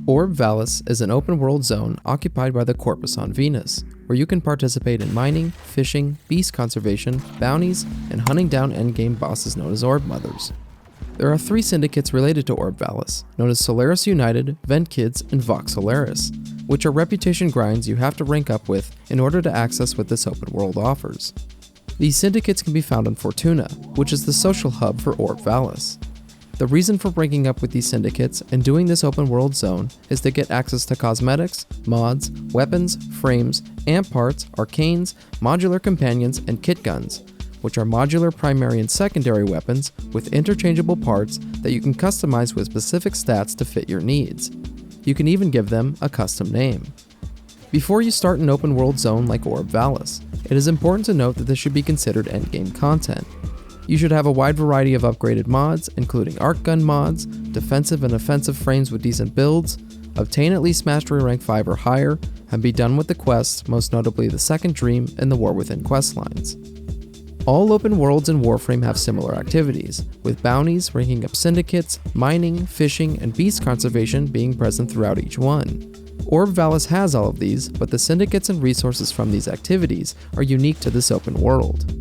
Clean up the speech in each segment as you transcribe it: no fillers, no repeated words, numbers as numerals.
Orb Vallis is an open-world zone occupied by the Corpus on Venus, where you can participate in mining, fishing, beast conservation, bounties, and hunting down endgame bosses known as Orb Mothers. There are 3 syndicates related to Orb Vallis, known as Solaris United, Ventkids, and Vox Solaris, which are reputation grinds you have to rank up with in order to access what this open world offers. These syndicates can be found on Fortuna, which is the social hub for Orb Vallis. The reason for ranking up with these syndicates and doing this open world zone is to get access to cosmetics, mods, weapons, frames, amp parts, arcanes, modular companions, and kitguns, which are modular primary and secondary weapons with interchangeable parts that you can customize with specific stats to fit your needs. You can even give them a custom name. Before you start an open world zone like Orb Vallis, it is important to note that this should be considered endgame content. You should have a wide variety of upgraded mods, including Archgun mods, defensive and offensive frames with decent builds, obtain at least Mastery Rank 5 or higher, and be done with the quests, most notably the Second Dream and the War Within questlines. All open worlds in Warframe have similar activities, with bounties, ranking up syndicates, mining, fishing, and beast conservation being present throughout each one. Orb Vallis has all of these, but the syndicates and resources from these activities are unique to this open world.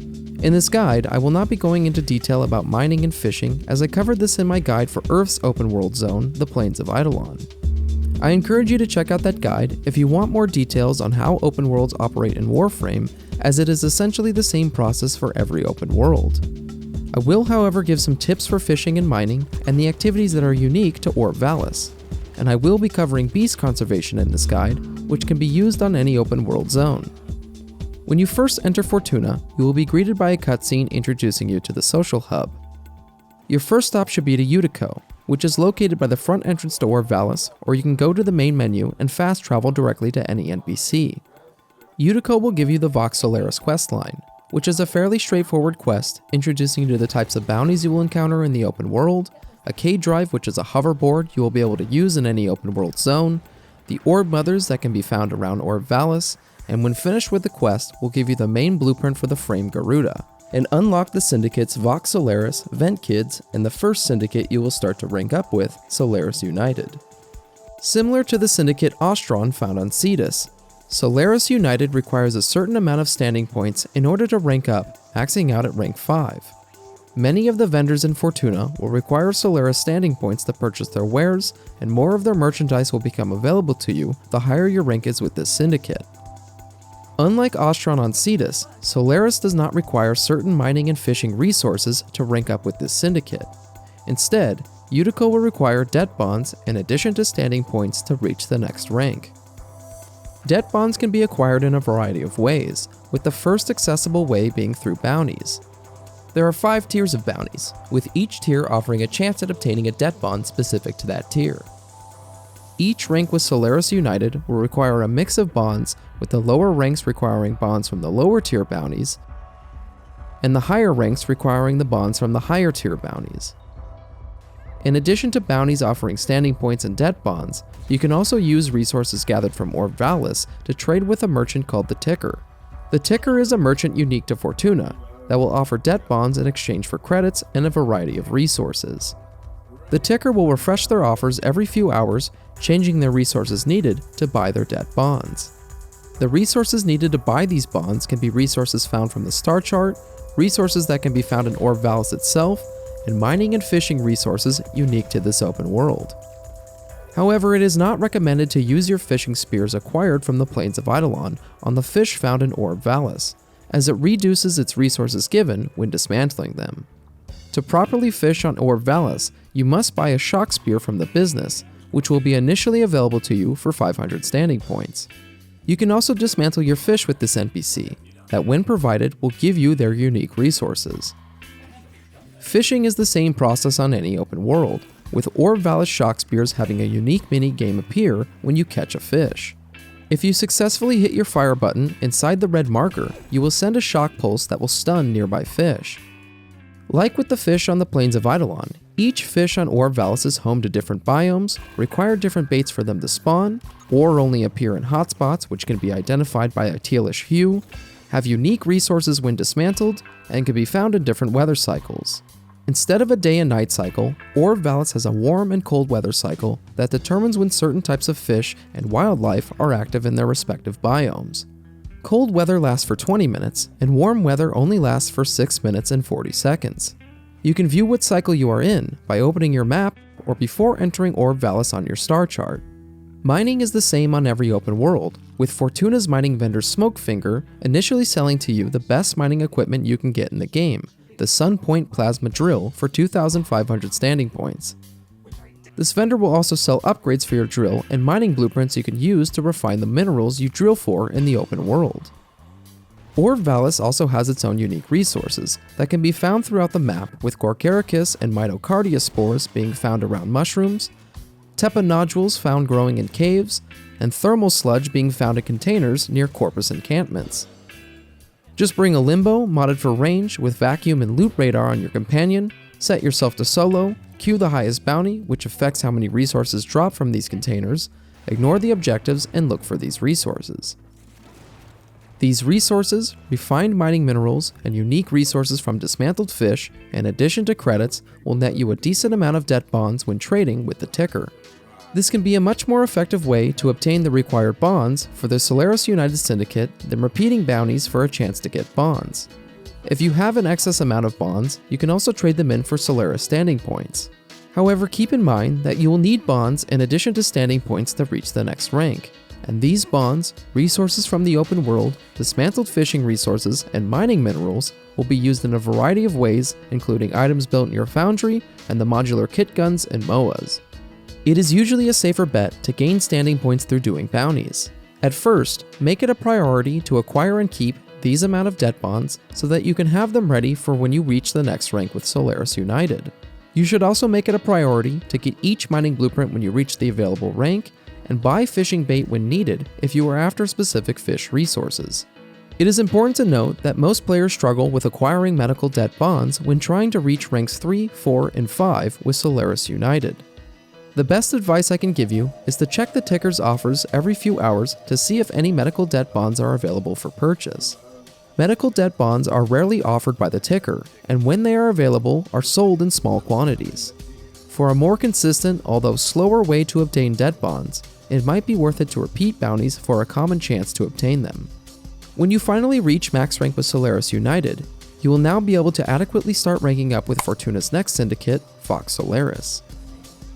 In this guide, I will not be going into detail about mining and fishing, as I covered this in my guide for Earth's open world zone, the Plains of Eidolon. I encourage you to check out that guide if you want more details on how open worlds operate in Warframe, as it is essentially the same process for every open world. I will, however, give some tips for fishing and mining, and the activities that are unique to Orb Vallis, and I will be covering beast conservation in this guide, which can be used on any open world zone. When you first enter Fortuna, you will be greeted by a cutscene introducing you to the social hub. Your first stop should be to Utico, which is located by the front entrance to Orb Vallis, or you can go to the main menu and fast travel directly to any NPC. Utico will give you the Vox Solaris questline, which is a fairly straightforward quest introducing you to the types of bounties you will encounter in the open world, a K drive which is a hoverboard you will be able to use in any open world zone, the Orb Mothers that can be found around Orb Vallis, and when finished with the quest, will give you the main blueprint for the frame Garuda, and unlock the syndicates Vox Solaris, Ventkids, and the first syndicate you will start to rank up with, Solaris United. Similar to the syndicate Ostron found on Cetus, Solaris United requires a certain amount of standing points in order to rank up, maxing out at rank 5. Many of the vendors in Fortuna will require Solaris standing points to purchase their wares, and more of their merchandise will become available to you the higher your rank is with this syndicate. Unlike Ostron on Cetus, Solaris does not require certain mining and fishing resources to rank up with this syndicate. Instead, Utico will require debt bonds in addition to standing points to reach the next rank. Debt bonds can be acquired in a variety of ways, with the first accessible way being through bounties. There are 5 tiers of bounties, with each tier offering a chance at obtaining a debt bond specific to that tier. Each rank with Solaris United will require a mix of bonds, with the lower ranks requiring bonds from the lower tier bounties, and the higher ranks requiring the bonds from the higher tier bounties. In addition to bounties offering standing points and debt bonds, you can also use resources gathered from Orb Vallis to trade with a merchant called the Ticker. The Ticker is a merchant unique to Fortuna that will offer debt bonds in exchange for credits and a variety of resources. The Ticker will refresh their offers every few hours, changing their resources needed to buy their debt bonds. The resources needed to buy these bonds can be resources found from the star chart, resources that can be found in Orb Vallis itself, and mining and fishing resources unique to this open world. However, it is not recommended to use your fishing spears acquired from the Plains of Eidolon on the fish found in Orb Vallis, as it reduces its resources given when dismantling them. To properly fish on Orb Vallis, you must buy a shock spear from the business, which will be initially available to you for 500 standing points. You can also dismantle your fish with this NPC, that when provided will give you their unique resources. Fishing is the same process on any open world, with Orb Vallis shock spears having a unique mini-game appear when you catch a fish. If you successfully hit your fire button inside the red marker, you will send a shock pulse that will stun nearby fish. Like with the fish on the Plains of Eidolon, each fish on Orb Vallis is home to different biomes, require different baits for them to spawn, or only appear in hotspots which can be identified by a tealish hue, have unique resources when dismantled, and can be found in different weather cycles. Instead of a day and night cycle, Orb Vallis has a warm and cold weather cycle that determines when certain types of fish and wildlife are active in their respective biomes. Cold weather lasts for 20 minutes, and warm weather only lasts for 6 minutes and 40 seconds. You can view what cycle you are in by opening your map or before entering Orb Vallis on your star chart. Mining is the same on every open world, with Fortuna's mining vendor Smokefinger initially selling to you the best mining equipment you can get in the game, the Sunpoint Plasma Drill for 2,500 standing points. This vendor will also sell upgrades for your drill and mining blueprints you can use to refine the minerals you drill for in the open world. Orb Vallis also has its own unique resources that can be found throughout the map, with Gorkaricus and Mitocardia spores being found around mushrooms, Tepa nodules found growing in caves, and thermal sludge being found in containers near Corpus encampments. Just bring a limbo modded for range with vacuum and loot radar on your companion, set yourself to solo, queue the highest bounty, which affects how many resources drop from these containers, ignore the objectives, and look for these resources. These resources, refined mining minerals, and unique resources from dismantled fish, in addition to credits, will net you a decent amount of debt bonds when trading with the ticker. This can be a much more effective way to obtain the required bonds for the Solaris United Syndicate than repeating bounties for a chance to get bonds. If you have an excess amount of bonds, you can also trade them in for Solaris standing points. However, keep in mind that you will need bonds in addition to standing points to reach the next rank. And these bonds, resources from the open world, dismantled fishing resources, and mining minerals will be used in a variety of ways, including items built in your foundry and the modular Kitguns and MOAs. It is usually a safer bet to gain standing points through doing bounties. At first, make it a priority to acquire and keep these amount of debt bonds so that you can have them ready for when you reach the next rank with Solaris United. You should also make it a priority to get each mining blueprint when you reach the available rank, and buy fishing bait when needed if you are after specific fish resources. It is important to note that most players struggle with acquiring medical debt bonds when trying to reach ranks 3, 4, and 5 with Solaris United. The best advice I can give you is to check the ticker's offers every few hours to see if any medical debt bonds are available for purchase. Medical debt bonds are rarely offered by the ticker, and when they are available, are sold in small quantities. For a more consistent, although slower way to obtain debt bonds, it might be worth it to repeat bounties for a common chance to obtain them. When you finally reach max rank with Solaris United, you will now be able to adequately start ranking up with Fortuna's next syndicate, Vox Solaris.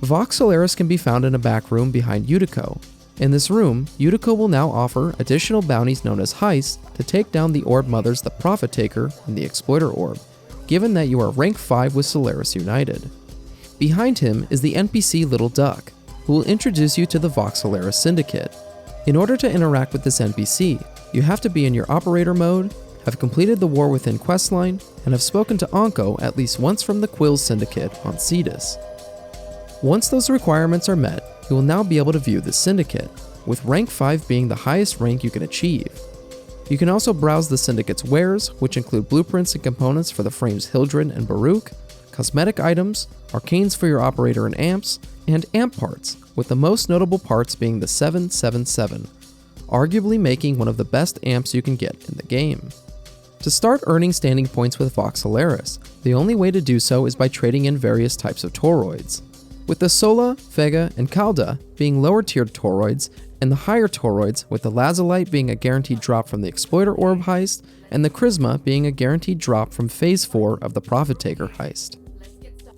Vox Solaris can be found in a back room behind Utico. In this room, Utico will now offer additional bounties known as heists to take down the Orb Mothers, the Profit Taker, and the Exploiter Orb, given that you are rank 5 with Solaris United. Behind him is the NPC Little Duck, who will introduce you to the Vox Solaris Syndicate. In order to interact with this NPC, you have to be in your operator mode, have completed the War Within questline, and have spoken to Anko at least once from the Quills Syndicate on Cetus. Once those requirements are met, you will now be able to view the Syndicate, with rank 5 being the highest rank you can achieve. You can also browse the Syndicate's wares, which include blueprints and components for the frames Hildren and Baruch, cosmetic items, arcanes for your operator and amps, and amp parts, with the most notable parts being the 777, arguably making one of the best amps you can get in the game. To start earning standing points with Vox Solaris, the only way to do so is by trading in various types of toroids, with the Sola, Vega, and Calda being lower tiered toroids, and the higher toroids with the Lazulite being a guaranteed drop from the Exploiter Orb heist, and the Crisma being a guaranteed drop from Phase 4 of the Profit Taker heist.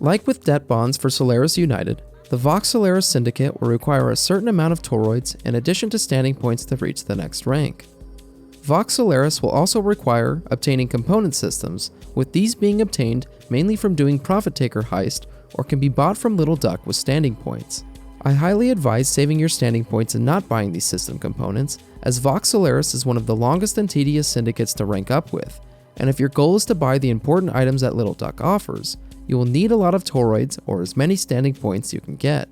Like with debt bonds for Solaris United, the Vox Solaris Syndicate will require a certain amount of toroids in addition to standing points to reach the next rank. Vox Solaris will also require obtaining component systems, with these being obtained mainly from doing Profit Taker heist or can be bought from Little Duck with standing points. I highly advise saving your standing points and not buying these system components, as Vox Solaris is one of the longest and tedious syndicates to rank up with, and if your goal is to buy the important items that Little Duck offers, you will need a lot of toroids or as many standing points you can get.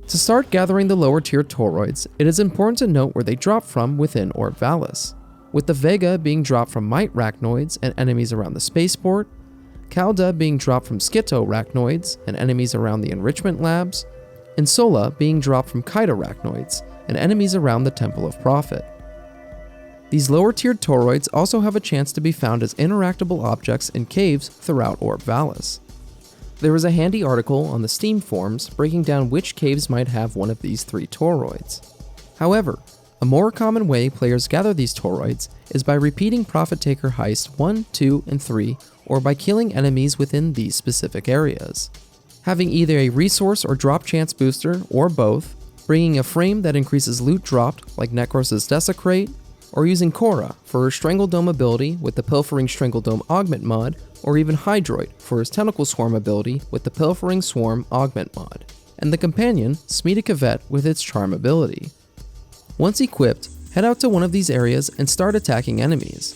To start gathering the lower tier toroids, it is important to note where they drop from within Orb Vallis, with the Vega being dropped from Mite Rachnoids and enemies around the spaceport, Calda being dropped from Skito Rachnoids and enemies around the enrichment labs, and Sola being dropped from Kaita Rachnoids and enemies around the Temple of Profit. These lower tiered toroids also have a chance to be found as interactable objects in caves throughout Orb Vallis. There is a handy article on the Steam forums breaking down which caves might have one of these 3 toroids. However, a more common way players gather these toroids is by repeating Profit Taker Heist 1, 2, and 3, or by killing enemies within these specific areas. Having either a resource or drop chance booster, or both, bringing a frame that increases loot dropped like Necros' Desecrate, or using Korra for her Strangledome ability with the Pilfering Strangledome Augment mod, or even Hydroid for his Tentacle Swarm ability with the Pilfering Swarm Augment mod, and the companion, Smedikavet with its Charm ability. Once equipped, head out to one of these areas and start attacking enemies.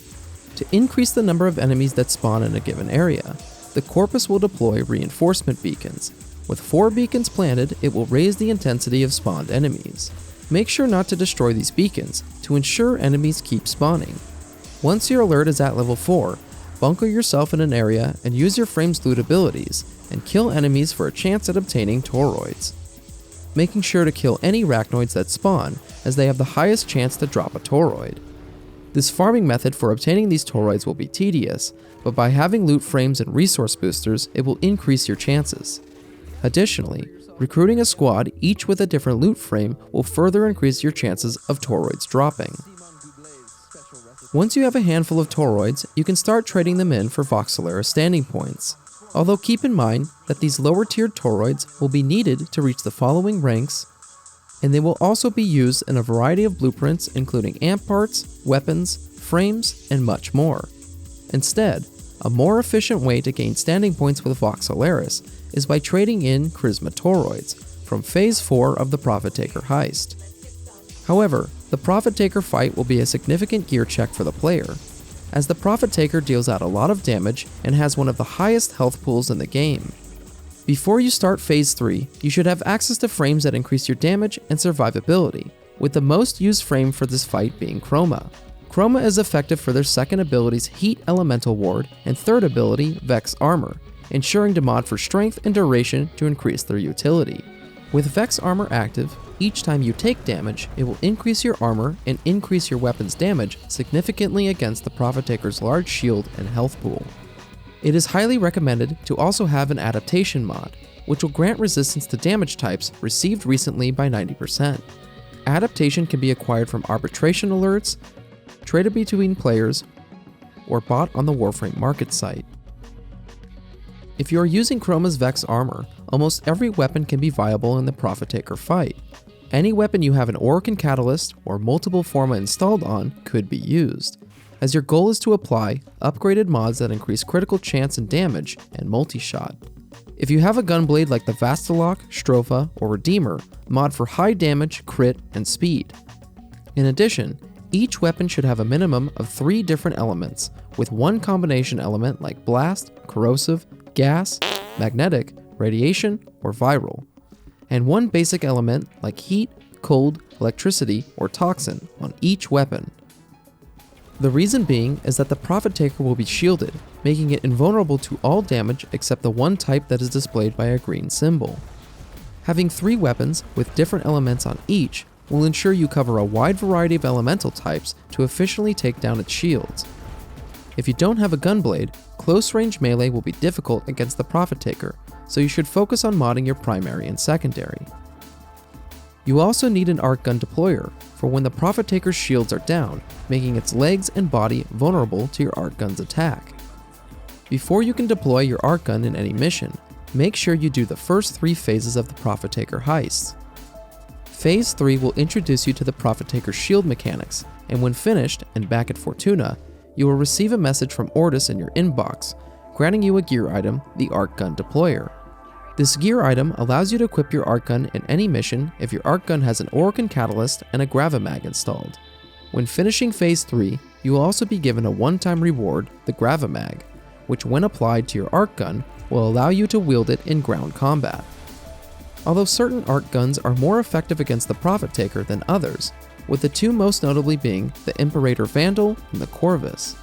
To increase the number of enemies that spawn in a given area, the Corpus will deploy reinforcement beacons. With 4 beacons planted, it will raise the intensity of spawned enemies. Make sure not to destroy these beacons to ensure enemies keep spawning. Once your alert is at level 4, bunker yourself in an area and use your frame's loot abilities, and kill enemies for a chance at obtaining toroids. Making sure to kill any arachnoids that spawn, as they have the highest chance to drop a toroid. This farming method for obtaining these toroids will be tedious, but by having loot frames and resource boosters, it will increase your chances. Additionally, recruiting a squad, each with a different loot frame, will further increase your chances of toroids dropping. Once you have a handful of toroids, you can start trading them in for Vox Solaris standing points. Although keep in mind that these lower tiered toroids will be needed to reach the following ranks, and they will also be used in a variety of blueprints including amp parts, weapons, frames, and much more. Instead, a more efficient way to gain standing points with Vox Solaris is by trading in Crisma toroids from Phase 4 of the Profit Taker Heist. However, the Profit Taker fight will be a significant gear check for the player, as the Profit Taker deals out a lot of damage and has one of the highest health pools in the game. Before you start Phase 3, you should have access to frames that increase your damage and survivability, with the most used frame for this fight being Chroma. Chroma is effective for their second ability's Heat Elemental Ward and third ability, Vex Armor, ensuring to mod for strength and duration to increase their utility. With Vex Armor active, each time you take damage, it will increase your armor and increase your weapon's damage significantly against the Profit Taker's large shield and health pool. It is highly recommended to also have an adaptation mod, which will grant resistance to damage types received recently by 90%. Adaptation can be acquired from arbitration alerts, traded between players, or bought on the Warframe market site. If you are using Chroma's Vex Armor, almost every weapon can be viable in the Profit Taker fight. Any weapon you have an Orokin Catalyst or multiple Forma installed on could be used, as your goal is to apply upgraded mods that increase critical chance and damage and multi-shot. If you have a gunblade like the Vastalok, Stropha, or Redeemer, mod for high damage, crit, and speed. In addition, each weapon should have a minimum of 3 different elements, with one combination element like Blast, Corrosive, Gas, Magnetic, Radiation, or Viral, and one basic element like Heat, Cold, Electricity, or Toxin on each weapon. The reason being is that the Profit Taker will be shielded, making it invulnerable to all damage except the one type that is displayed by a green symbol. Having 3 weapons with different elements on each will ensure you cover a wide variety of elemental types to efficiently take down its shields. If you don't have a gunblade, close range melee will be difficult against the Profit Taker, so you should focus on modding your primary and secondary. You also need an Archgun Deployer for when the Profit Taker's shields are down, making its legs and body vulnerable to your Archgun's attack. Before you can deploy your Archgun in any mission, make sure you do the first 3 phases of the Profit Taker heists. Phase 3 will introduce you to the Profit Taker's shield mechanics, and when finished and back at Fortuna, you will receive a message from Ordis in your inbox, granting you a gear item, the Archgun Deployer. This gear item allows you to equip your Archgun in any mission if your Archgun has an Orokin Catalyst and a Gravimag installed. When finishing Phase 3, you will also be given a one-time reward, the Gravimag, which when applied to your Archgun will allow you to wield it in ground combat. Although certain Archguns are more effective against the Profit Taker than others, with the 2 most notably being the Imperator Vandal and the Corvus.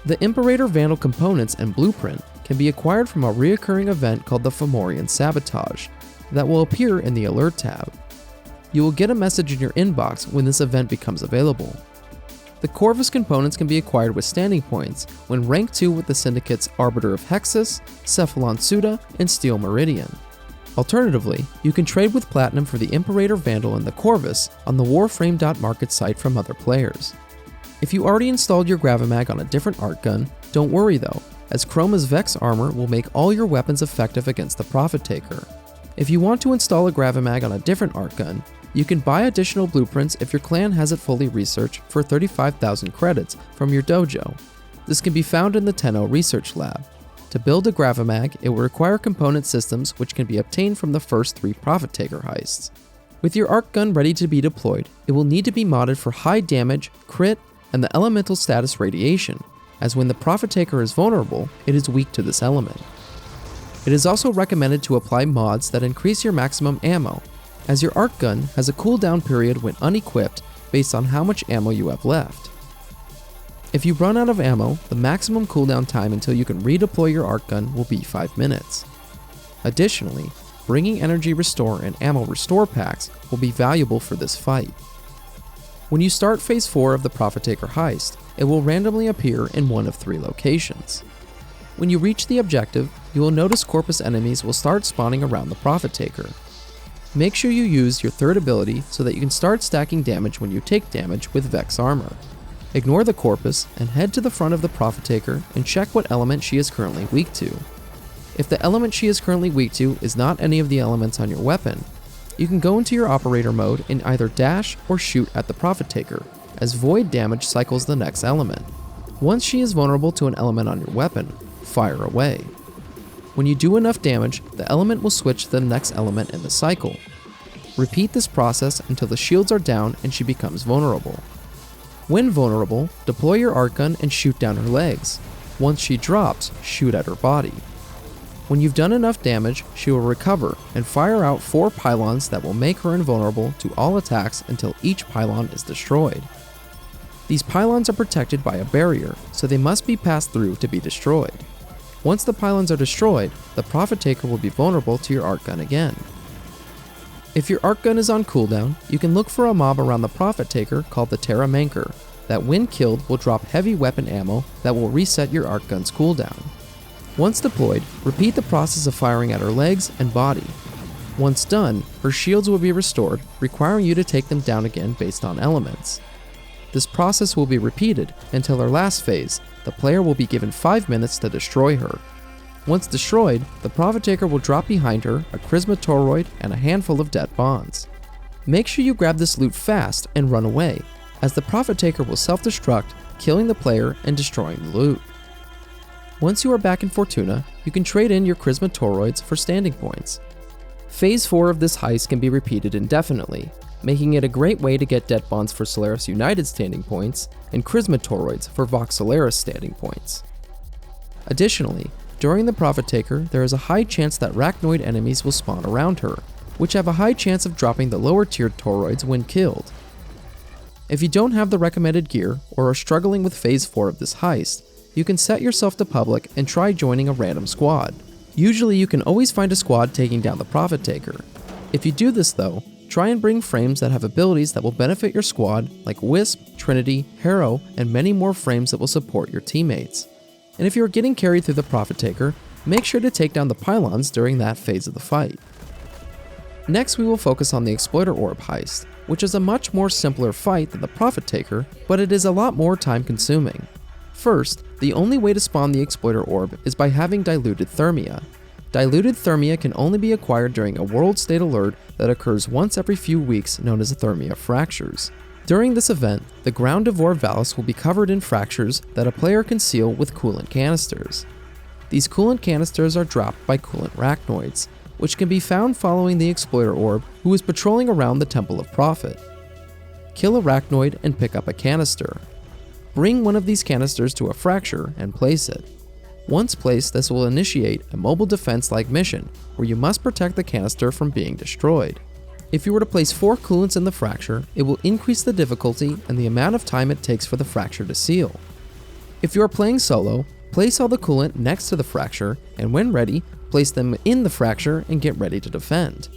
The Imperator Vandal components and blueprint can be acquired from a reoccurring event called the Fomorian Sabotage that will appear in the Alert tab. You will get a message in your inbox when this event becomes available. The Corvus components can be acquired with standing points when rank 2 with the Syndicates Arbiter of Hexus, Cephalon Suda, and Steel Meridian. Alternatively, you can trade with Platinum for the Imperator Vandal and the Corvus on the Warframe.market site from other players. If you already installed your Gravimag on a different art gun, don't worry though, as Chroma's Vex armor will make all your weapons effective against the Profit Taker. If you want to install a Gravimag on a different art gun, you can buy additional blueprints if your clan has it fully researched for 35,000 credits from your dojo. This can be found in the Tenno Research Lab. To build a Gravimag, it will require component systems which can be obtained from the first 3 Profit Taker heists. With your arc gun ready to be deployed, it will need to be modded for high damage, crit, and the elemental status radiation, as when the Profit Taker is vulnerable, it is weak to this element. It is also recommended to apply mods that increase your maximum ammo, as your arc gun has a cooldown period when unequipped based on how much ammo you have left. If you run out of ammo, the maximum cooldown time until you can redeploy your arc gun will be 5 minutes. Additionally, bringing energy restore and ammo restore packs will be valuable for this fight. When you start phase 4 of the Profit Taker heist, it will randomly appear in one of 3 locations. When you reach the objective, you will notice Corpus enemies will start spawning around the Profit Taker. Make sure you use your 3rd ability so that you can start stacking damage when you take damage with Vex armor. Ignore the Corpus and head to the front of the Profit Taker and check what element she is currently weak to. If the element she is currently weak to is not any of the elements on your weapon, you can go into your operator mode and either dash or shoot at the Profit Taker, as void damage cycles the next element. Once she is vulnerable to an element on your weapon, fire away. When you do enough damage, the element will switch to the next element in the cycle. Repeat this process until the shields are down and she becomes vulnerable. When vulnerable, deploy your arc gun and shoot down her legs. Once she drops, shoot at her body. When you've done enough damage, she will recover and fire out 4 pylons that will make her invulnerable to all attacks until each pylon is destroyed. These pylons are protected by a barrier, so they must be passed through to be destroyed. Once the pylons are destroyed, the Profit Taker will be vulnerable to your arc gun again. If your arc gun is on cooldown, you can look for a mob around the Profit Taker called the Terra Manker, that when killed will drop heavy weapon ammo that will reset your arc gun's cooldown. Once deployed, repeat the process of firing at her legs and body. Once done, her shields will be restored, requiring you to take them down again based on elements. This process will be repeated until her last phase. The player will be given 5 minutes to destroy her. Once destroyed, the Profit Taker will drop behind her a Crisma Toroid and a handful of debt bonds. Make sure you grab this loot fast and run away, as the Profit Taker will self-destruct, killing the player and destroying the loot. Once you are back in Fortuna, you can trade in your Crisma Toroids for standing points. Phase 4 of this heist can be repeated indefinitely, making it a great way to get debt bonds for Solaris United standing points and Crisma Toroids for Vox Solaris standing points. Additionally, during the Profit Taker, there is a high chance that Rachnoid enemies will spawn around her, which have a high chance of dropping the lower tiered Toroids when killed. If you don't have the recommended gear or are struggling with phase 4 of this heist, you can set yourself to public and try joining a random squad. Usually you can always find a squad taking down the Profit Taker. If you do this though, try and bring frames that have abilities that will benefit your squad like Wisp, Trinity, Harrow, and many more frames that will support your teammates. And if you are getting carried through the Profit Taker, make sure to take down the pylons during that phase of the fight. Next we will focus on the Exploiter Orb heist, which is a much more simpler fight than the Profit Taker, but it is a lot more time consuming. First, the only way to spawn the Exploiter Orb is by having Diluted Thermia. Diluted Thermia can only be acquired during a world state alert that occurs once every few weeks known as Thermia Fractures. During this event, the ground of Orb Vallis will be covered in fractures that a player can seal with coolant canisters. These coolant canisters are dropped by coolant Rachnoids, which can be found following the Exploiter Orb who is patrolling around the Temple of Profit. Kill a Rachnoid and pick up a canister. Bring one of these canisters to a fracture and place it. Once placed, this will initiate a mobile defense-like mission, where you must protect the canister from being destroyed. If you were to place 4 coolants in the fracture, it will increase the difficulty and the amount of time it takes for the fracture to seal. If you are playing solo, place all the coolant next to the fracture, and when ready, place them in the fracture and get ready to defend.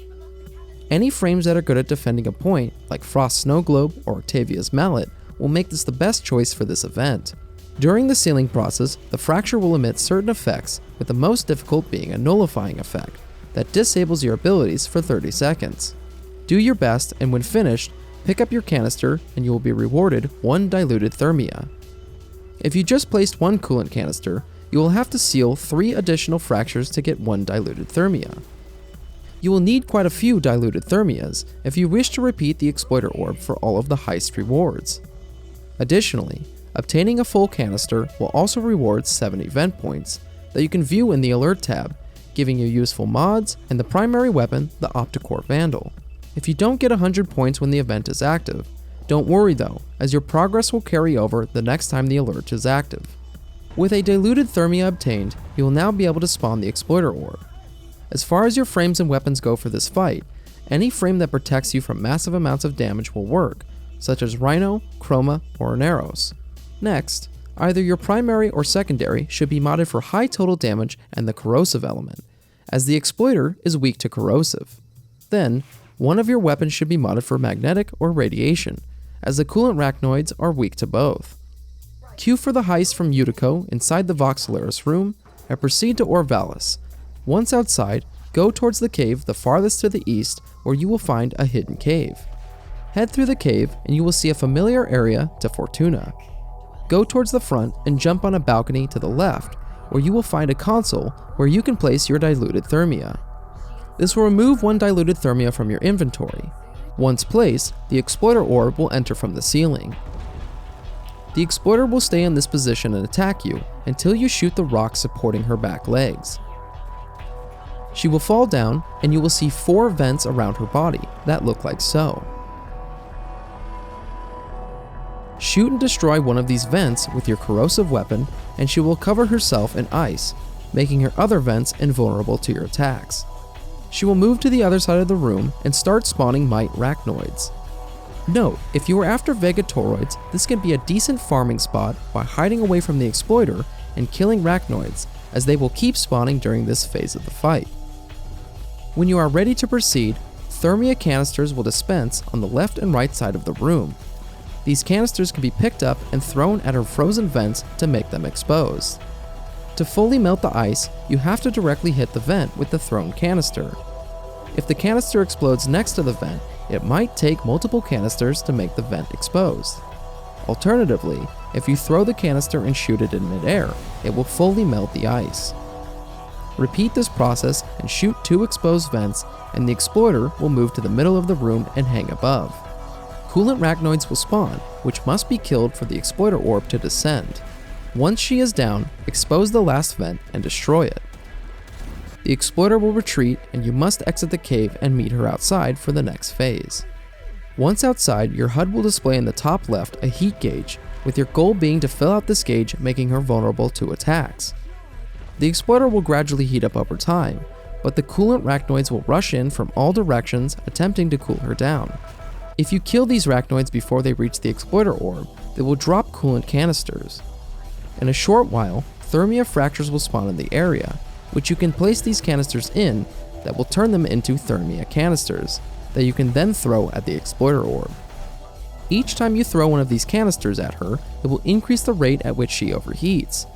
Any frames that are good at defending a point, like Frost's Snow Globe or Octavia's Mallet, will make this the best choice for this event. During the sealing process, the fracture will emit certain effects, with the most difficult being a nullifying effect that disables your abilities for 30 seconds. Do your best, and when finished, pick up your canister and you will be rewarded 1 Diluted Thermia. If you just placed 1 coolant canister, you will have to seal 3 additional fractures to get 1 Diluted Thermia. You will need quite a few Diluted Thermias if you wish to repeat the Exploiter Orb for all of the heist rewards. Additionally, obtaining a full canister will also reward 7 event points that you can view in the Alert tab, giving you useful mods and the primary weapon, the Opticore Vandal. If you don't get 100 points when the event is active, don't worry though, as your progress will carry over the next time the alert is active. With a Diluted Thermia obtained, you will now be able to spawn the Exploiter Orb. As far as your frames and weapons go for this fight, any frame that protects you from massive amounts of damage will work, such as Rhino, Chroma, or Aneros. Next, either your primary or secondary should be modded for high total damage and the corrosive element, as the Exploiter is weak to corrosive. Then, one of your weapons should be modded for magnetic or radiation, as the coolant rachnoids are weak to both. Queue for the heist from Utico inside the Vox Solaris room, and proceed to Orb Vallis. Once outside, go towards the cave the farthest to the east, where you will find a hidden cave. Head through the cave and you will see a familiar area to Fortuna. Go towards the front and jump on a balcony to the left, where you will find a console where you can place your Diluted Thermia. This will remove 1 Diluted Thermia from your inventory. Once placed, the Exploiter Orb will enter from the ceiling. The Exploiter will stay in this position and attack you until you shoot the rock supporting her back legs. She will fall down and you will see 4 vents around her body that look like so. Shoot and destroy one of these vents with your corrosive weapon and she will cover herself in ice, making her other vents invulnerable to your attacks. She will move to the other side of the room and start spawning Mite Rachnoids. Note, if you are after Vega Toroids, this can be a decent farming spot by hiding away from the Exploiter and killing Rachnoids, as they will keep spawning during this phase of the fight. When you are ready to proceed, Thermia canisters will dispense on the left and right side of the room. These canisters can be picked up and thrown at her frozen vents to make them exposed. To fully melt the ice, you have to directly hit the vent with the thrown canister. If the canister explodes next to the vent, it might take multiple canisters to make the vent exposed. Alternatively, if you throw the canister and shoot it in midair, it will fully melt the ice. Repeat this process and shoot 2 exposed vents, and the Exploiter will move to the middle of the room and hang above. Coolant Rachnoids will spawn, which must be killed for the Exploiter Orb to descend. Once she is down, expose the last vent and destroy it. The Exploiter will retreat and you must exit the cave and meet her outside for the next phase. Once outside, your HUD will display in the top left a heat gauge, with your goal being to fill out this gauge, making her vulnerable to attacks. The Exploiter will gradually heat up over time, but the coolant Rachnoids will rush in from all directions attempting to cool her down. If you kill these Rachnoids before they reach the Exploiter Orb, they will drop coolant canisters. In a short while, Thermia fractures will spawn in the area, which you can place these canisters in that will turn them into Thermia canisters that you can then throw at the Exploiter Orb. Each time you throw one of these canisters at her, it will increase the rate at which she overheats.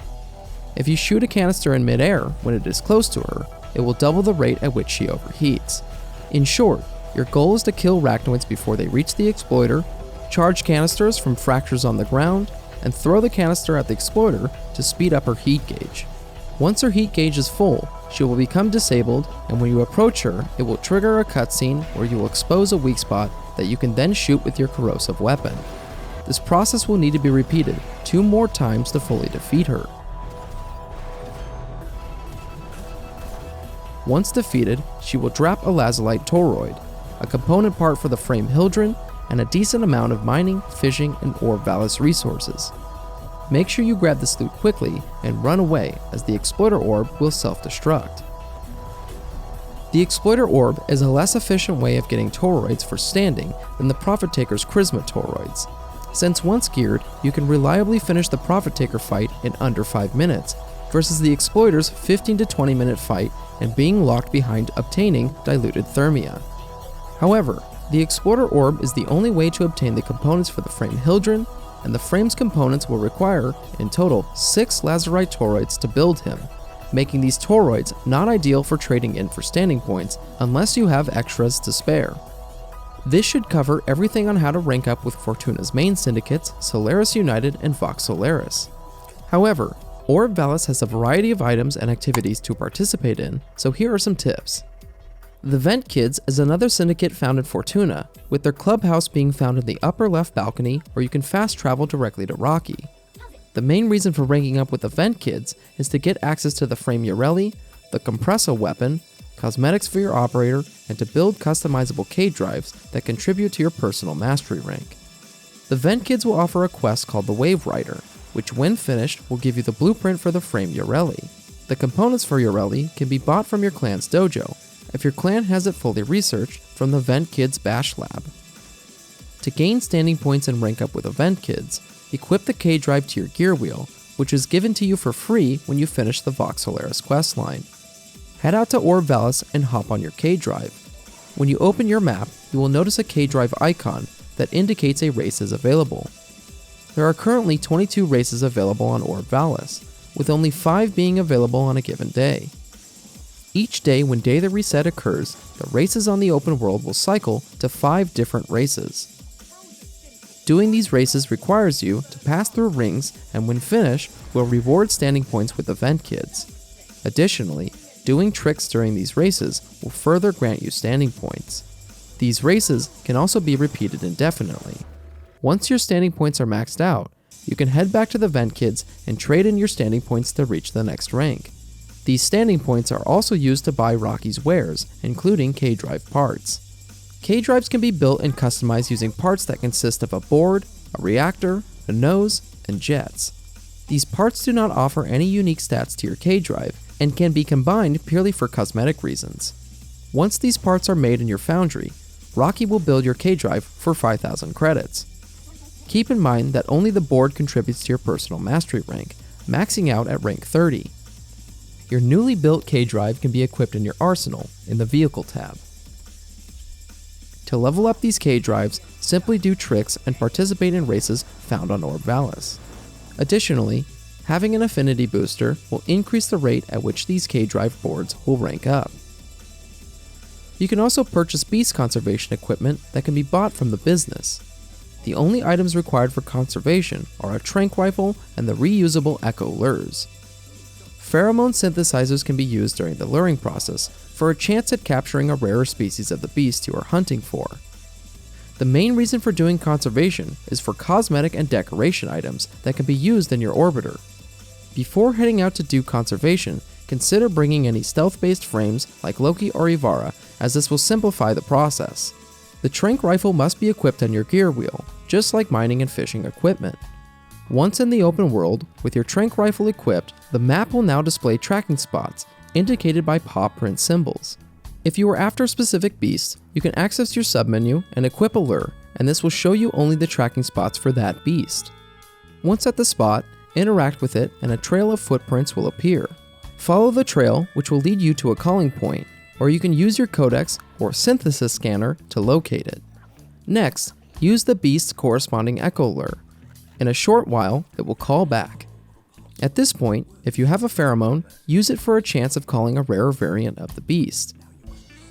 If you shoot a canister in midair when it is close to her, it will double the rate at which she overheats. In short, your goal is to kill Rachnoids before they reach the Exploiter, charge canisters from fractures on the ground, and throw the canister at the Exploiter to speed up her heat gauge. Once her heat gauge is full, she will become disabled, and when you approach her, it will trigger a cutscene where you will expose a weak spot that you can then shoot with your corrosive weapon. This process will need to be repeated 2 more times to fully defeat her. Once defeated, she will drop a Lazulite Toroid, a component part for the frame Hildren, and a decent amount of mining, fishing, and Orb Vallis resources. Make sure you grab this loot quickly and run away, as the Exploiter Orb will self-destruct. The Exploiter Orb is a less efficient way of getting Toroids for standing than the Profit Taker's Crisma Toroids, since once geared, you can reliably finish the Profit Taker fight in under 5 minutes, versus the Exploiter's 15 to 20 minute fight and being locked behind obtaining Diluted Thermia. However, The Explorer Orb is the only way to obtain the components for the Frame Hildren, and the Frame's components will require, in total, 6 Lazulite Toroids to build him, making these Toroids not ideal for trading in for standing points unless you have extras to spare. This should cover everything on how to rank up with Fortuna's main syndicates, Solaris United and Vox Solaris. However, Orb Vallis has a variety of items and activities to participate in, so here are some tips. The Ventkids is another syndicate found in Fortuna, with their clubhouse being found in the upper left balcony where you can fast travel directly to Rocky. The main reason for ranking up with the Ventkids is to get access to the Frame Ureli, the Compressor weapon, cosmetics for your operator, and to build customizable K drives that contribute to your personal mastery rank. The Ventkids will offer a quest called the Wave Rider, which when finished will give you the blueprint for the Frame Ureli. The components for Ureli can be bought from your clan's dojo, if your clan has it fully researched from the Ventkids Bash Lab. To gain standing points and rank up with the Ventkids, equip the K drive to your gear wheel, which is given to you for free when you finish the Vox Solaris questline. Head out to Orb Vallis and hop on your K drive. When you open your map, you will notice a K drive icon that indicates a race is available. There are currently 22 races available on Orb Vallis, with only 5 being available on a given day. Each day when Day the Reset occurs, the races on the open world will cycle to 5 different races. Doing these races requires you to pass through rings, and when finished, will reward standing points with the Ventkids. Additionally, doing tricks during these races will further grant you standing points. These races can also be repeated indefinitely. Once your standing points are maxed out, you can head back to the Ventkids and trade in your standing points to reach the next rank. These standing points are also used to buy Rocky's wares, including K-Drive parts. K-Drives can be built and customized using parts that consist of a board, a reactor, a nose, and jets. These parts do not offer any unique stats to your K-Drive and can be combined purely for cosmetic reasons. Once these parts are made in your foundry, Rocky will build your K-Drive for 5,000 credits. Keep in mind that only the board contributes to your personal mastery rank, maxing out at rank 30. Your newly built K-Drive can be equipped in your arsenal in the Vehicle tab. To level up these K-Drives, simply do tricks and participate in races found on Orb Vallis. Additionally, having an affinity booster will increase the rate at which these K-Drive boards will rank up. You can also purchase beast conservation equipment that can be bought from the business. The only items required for conservation are a trank rifle and the reusable echo lures. Pheromone synthesizers can be used during the luring process for a chance at capturing a rarer species of the beast you are hunting for. The main reason for doing conservation is for cosmetic and decoration items that can be used in your orbiter. Before heading out to do conservation, consider bringing any stealth-based frames like Loki or Ivara, as this will simplify the process. The trank rifle must be equipped on your gear wheel, just like mining and fishing equipment. Once in the open world, with your trank rifle equipped, the map will now display tracking spots, indicated by paw print symbols. If you are after a specific beast, you can access your submenu and equip a lure, and this will show you only the tracking spots for that beast. Once at the spot, interact with it and a trail of footprints will appear. Follow the trail, which will lead you to a calling point, or you can use your codex or synthesis scanner to locate it. Next, use the beast's corresponding echo lure. In a short while, it will call back. At this point, if you have a pheromone, use it for a chance of calling a rarer variant of the beast.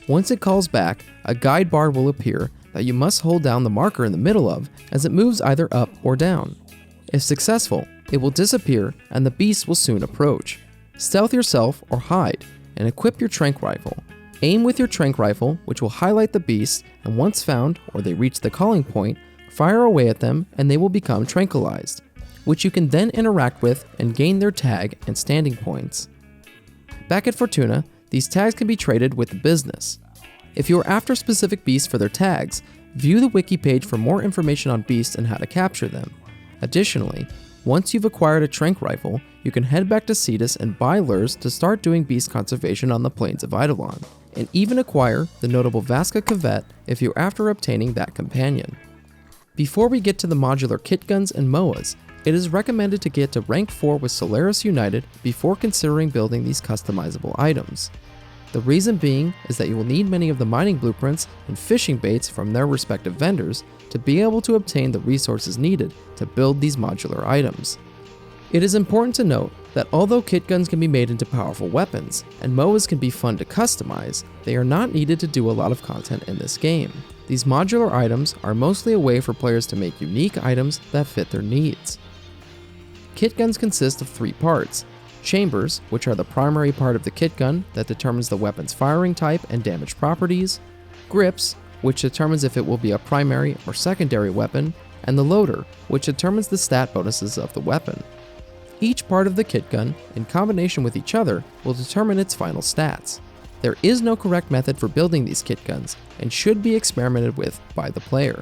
Once it calls back, a guide bar will appear that you must hold down the marker in the middle of as it moves either up or down. If successful, it will disappear and the beast will soon approach. Stealth yourself or hide and equip your trank rifle. Aim with your trank rifle, which will highlight the beast, and once found or they reach the calling point, fire away at them and they will become tranquilized, which you can then interact with and gain their tag and standing points. Back at Fortuna, these tags can be traded with the business. If you are after specific beasts for their tags, view the wiki page for more information on beasts and how to capture them. Additionally, once you've acquired a trank rifle, you can head back to Cetus and buy lures to start doing beast conservation on the plains of Eidolon, and even acquire the notable Vasca Cavette if you're after obtaining that companion. Before we get to the modular Kitguns and MOAs, it is recommended to get to rank 4 with Solaris United before considering building these customizable items. The reason being is that you will need many of the mining blueprints and fishing baits from their respective vendors to be able to obtain the resources needed to build these modular items. It is important to note that although Kitguns can be made into powerful weapons, and MOAs can be fun to customize, they are not needed to do a lot of content in this game. These modular items are mostly a way for players to make unique items that fit their needs. Kitguns consist of 3 parts: chambers, which are the primary part of the kitgun that determines the weapon's firing type and damage properties, grips, which determines if it will be a primary or secondary weapon, and the loader, which determines the stat bonuses of the weapon. Each part of the kitgun, in combination with each other, will determine its final stats. There is no correct method for building these kitguns, and should be experimented with by the player.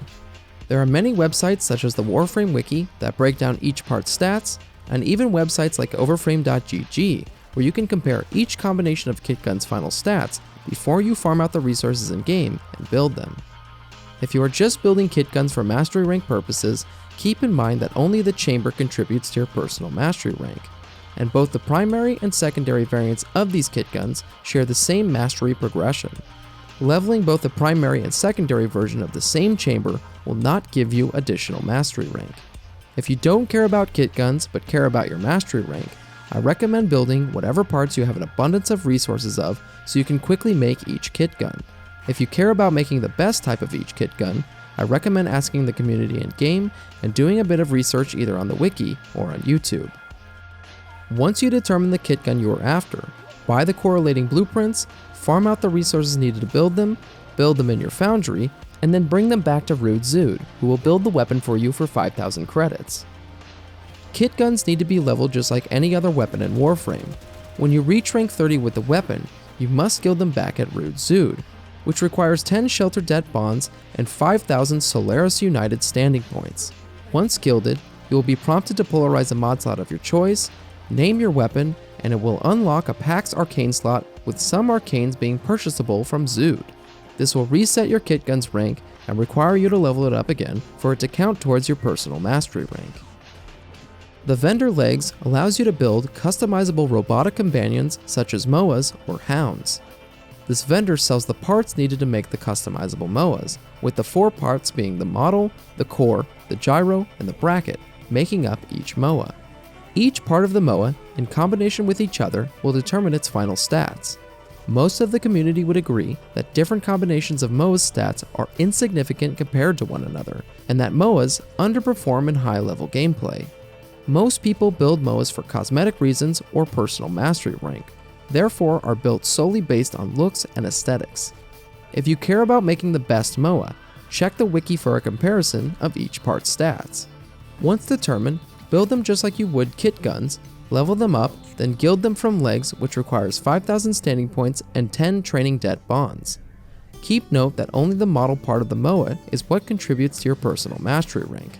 There are many websites such as the Warframe wiki that break down each part's stats, and even websites like overframe.gg, where you can compare each combination of kitgun's final stats before you farm out the resources in-game and build them. If you are just building kitguns for mastery rank purposes, keep in mind that only the chamber contributes to your personal mastery rank, and both the primary and secondary variants of these kitguns share the same mastery progression. Leveling both the primary and secondary version of the same chamber will not give you additional mastery rank. If you don't care about kitguns but care about your mastery rank, I recommend building whatever parts you have an abundance of resources of so you can quickly make each kitgun. If you care about making the best type of each kitgun, I recommend asking the community in-game and doing a bit of research either on the wiki or on YouTube. Once you determine the kitgun you are after, buy the correlating blueprints, farm out the resources needed to build them in your foundry, and then bring them back to Rude Zood, who will build the weapon for you for 5,000 credits. Kitguns need to be leveled just like any other weapon in Warframe. When you reach rank 30 with the weapon, you must guild them back at Rude Zood, which requires 10 Shelter Debt bonds and 5,000 Solaris United standing points. Once gilded, you will be prompted to polarize a mod slot of your choice, name your weapon, and it will unlock a PAX Arcane slot with some arcanes being purchasable from Zood. This will reset your kitgun's rank and require you to level it up again for it to count towards your personal mastery rank. The vendor legs allows you to build customizable robotic companions such as MOAs or Hounds. This vendor sells the parts needed to make the customizable MOAs, with the 4 parts being the model, the core, the gyro, and the bracket, making up each MOA. Each part of the MOA, in combination with each other, will determine its final stats. Most of the community would agree that different combinations of MOA's stats are insignificant compared to one another, and that MOAs underperform in high-level gameplay. Most people build MOAs for cosmetic reasons or personal mastery rank, therefore are built solely based on looks and aesthetics. If you care about making the best MOA, check the wiki for a comparison of each part's stats. Once determined, build them just like you would kitguns, level them up, then guild them from legs, which requires 5,000 standing points and 10 training debt bonds. Keep note that only the model part of the MOA is what contributes to your personal mastery rank.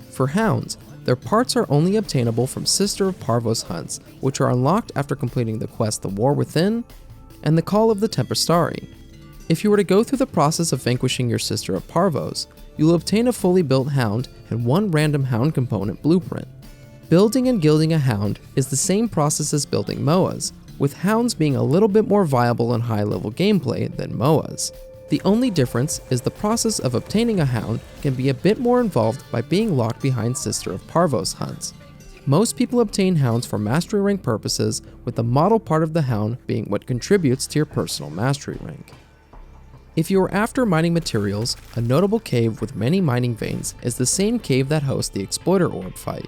For Hounds, their parts are only obtainable from Sister of Parvos hunts, which are unlocked after completing the quest The War Within and the Call of the Tempestari. If you were to go through the process of vanquishing your Sister of Parvos, you will obtain a fully built Hound and 1 random Hound component blueprint. Building and gilding a Hound is the same process as building MOAs, with Hounds being a little bit more viable in high-level gameplay than MOAs. The only difference is the process of obtaining a Hound can be a bit more involved by being locked behind Sister of Parvos hunts. Most people obtain Hounds for mastery rank purposes, with the model part of the Hound being what contributes to your personal mastery rank. If you are after mining materials, a notable cave with many mining veins is the same cave that hosts the Exploiter Orb fight.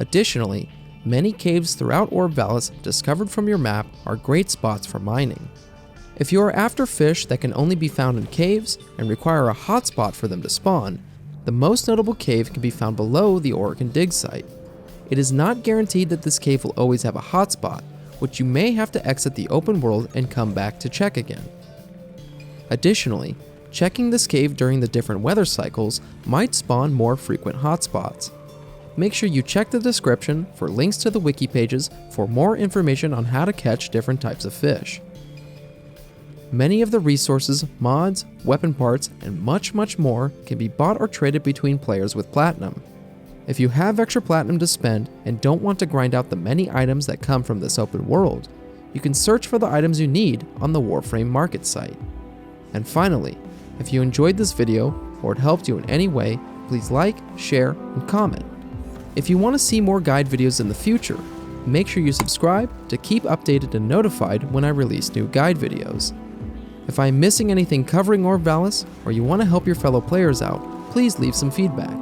Additionally, many caves throughout Orb Vallis discovered from your map are great spots for mining. If you are after fish that can only be found in caves and require a hotspot for them to spawn, the most notable cave can be found below the Oregon dig site. It is not guaranteed that this cave will always have a hotspot, which you may have to exit the open world and come back to check again. Additionally, checking this cave during the different weather cycles might spawn more frequent hotspots. Make sure you check the description for links to the wiki pages for more information on how to catch different types of fish. Many of the resources, mods, weapon parts, and much more can be bought or traded between players with platinum. If you have extra platinum to spend and don't want to grind out the many items that come from this open world, you can search for the items you need on the Warframe market site. And finally, if you enjoyed this video or it helped you in any way, please like, share, and comment. If you want to see more guide videos in the future, make sure you subscribe to keep updated and notified when I release new guide videos. If I'm missing anything covering Orb Vallis, or you want to help your fellow players out, please leave some feedback.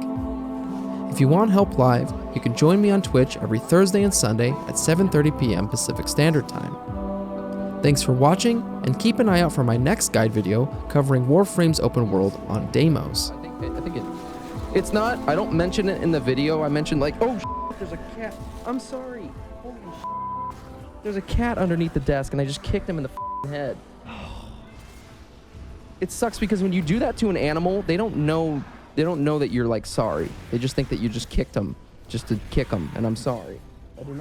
If you want help live, you can join me on Twitch every Thursday and Sunday at 7:30 p.m. Pacific Standard Time. Thanks for watching, and keep an eye out for my next guide video covering Warframe's open world on Deimos. It's not, I don't mention it in the video, I mentioned like, oh there's a cat, I'm sorry, holy there's a cat underneath the desk and I just kicked him in the head. It sucks because when you do that to an animal, they don't know that you're like sorry. They just think that you just kicked them just to kick them, and I'm sorry.